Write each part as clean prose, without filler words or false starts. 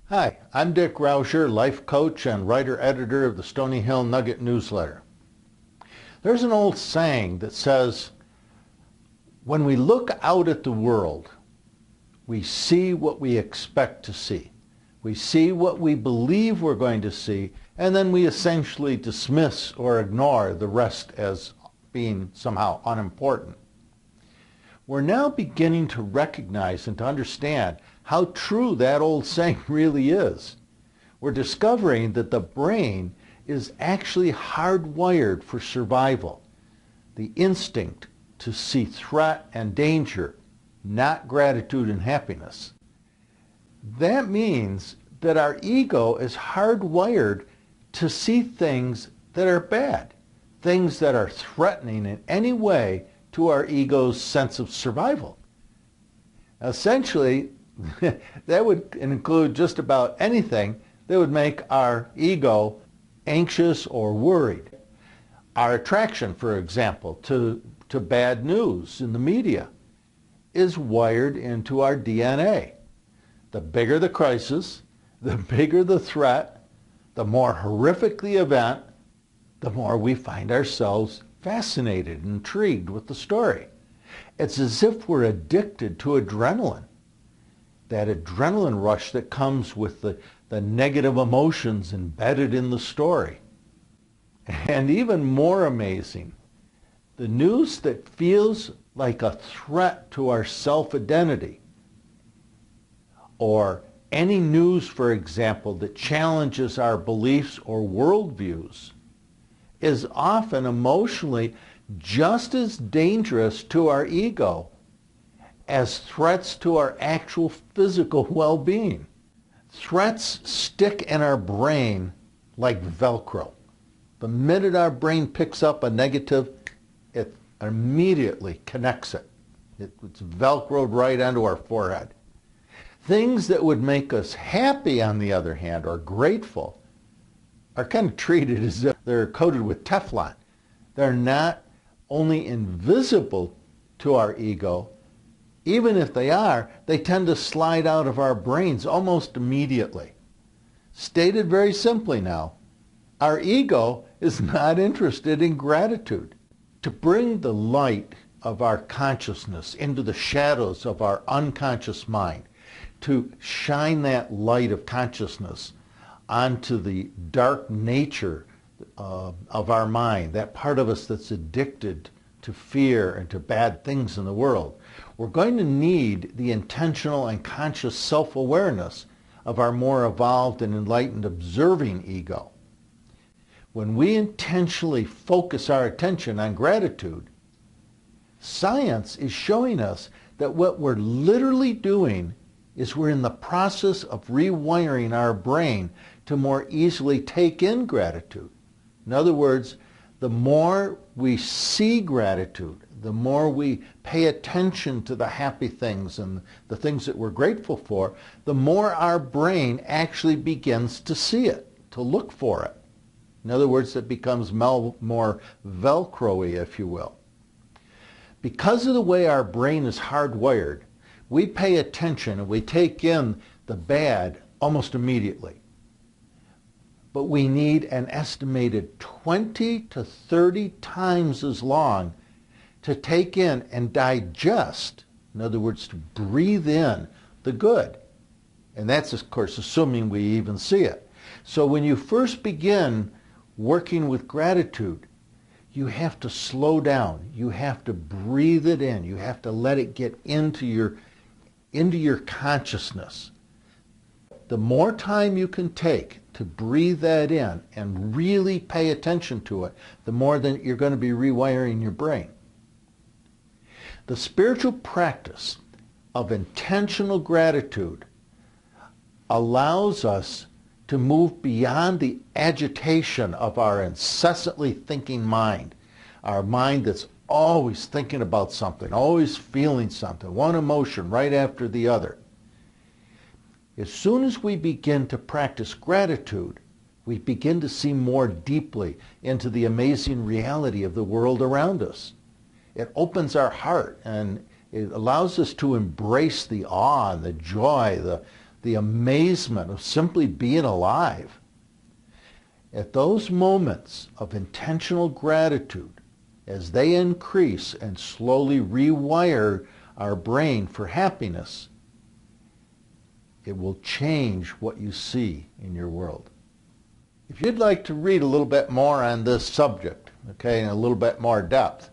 Hi, I'm Dick Rauscher, life coach and writer-editor of the Stony Hill Nugget newsletter. There's an old saying that says, when we look out at the world, we see what we expect to see. We see what we believe we're going to see, and then we essentially dismiss or ignore the rest as being somehow unimportant. We're now beginning to recognize and to understand how true that old saying really is. We're discovering that the brain is actually hardwired for survival. The instinct to see threat and danger, not gratitude and happiness. That means that our ego is hardwired to see things that are bad, things that are threatening in any way to our ego's sense of survival. Essentially, that would include just about anything that would make our ego anxious or worried. Our attraction, for example, to bad news in the media is wired into our DNA. The bigger the crisis, the bigger the threat, the more horrific the event, the more we find ourselves fascinated, intrigued with the story. It's as if we're addicted to adrenaline. That adrenaline rush that comes with the negative emotions embedded in the story. And even more amazing, the news that feels like a threat to our self-identity, or any news, for example, that challenges our beliefs or worldviews, is often emotionally just as dangerous to our ego as threats to our actual physical well-being. Threats stick in our brain like Velcro. The minute our brain picks up a negative, it immediately connects it. It's Velcroed right onto our forehead. Things that would make us happy, on the other hand, or grateful, are kind of treated as if they're coated with Teflon. They're not only invisible to our ego, even if they are, they tend to slide out of our brains almost immediately. Stated very simply now, our ego is not interested in gratitude. To bring the light of our consciousness into the shadows of our unconscious mind, to shine that light of consciousness onto the dark nature of our mind, that part of us that's addicted to fear and to bad things in the world, we're going to need the intentional and conscious self-awareness of our more evolved and enlightened observing ego. When we intentionally focus our attention on gratitude, science is showing us that what we're literally doing is we're in the process of rewiring our brain to more easily take in gratitude. In other words, the more we see gratitude, the more we pay attention to the happy things and the things that we're grateful for, the more our brain actually begins to see it, to look for it. In other words, it becomes more Velcro-y, if you will. Because of the way our brain is hardwired, we pay attention and we take in the bad almost immediately. But we need an estimated 20 to 30 times as long to take in and digest, in other words, to breathe in the good. And that's, of course, assuming we even see it. So when you first begin working with gratitude, you have to slow down. You have to breathe it in. You have to let it get into your consciousness. The more time you can take to breathe that in and really pay attention to it, the more that you're going to be rewiring your brain. The spiritual practice of intentional gratitude allows us to move beyond the agitation of our incessantly thinking mind, our mind that's always thinking about something, always feeling something, one emotion right after the other. As soon as we begin to practice gratitude, we begin to see more deeply into the amazing reality of the world around us. It opens our heart and it allows us to embrace the awe and the joy, the amazement of simply being alive. At those moments of intentional gratitude, as they increase and slowly rewire our brain for happiness, it will change what you see in your world. If you'd like to read a little bit more on this subject, okay, in a little bit more depth,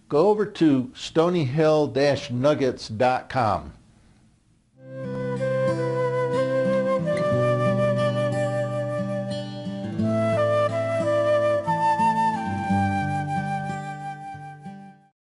go over to stonyhill-nuggets.com.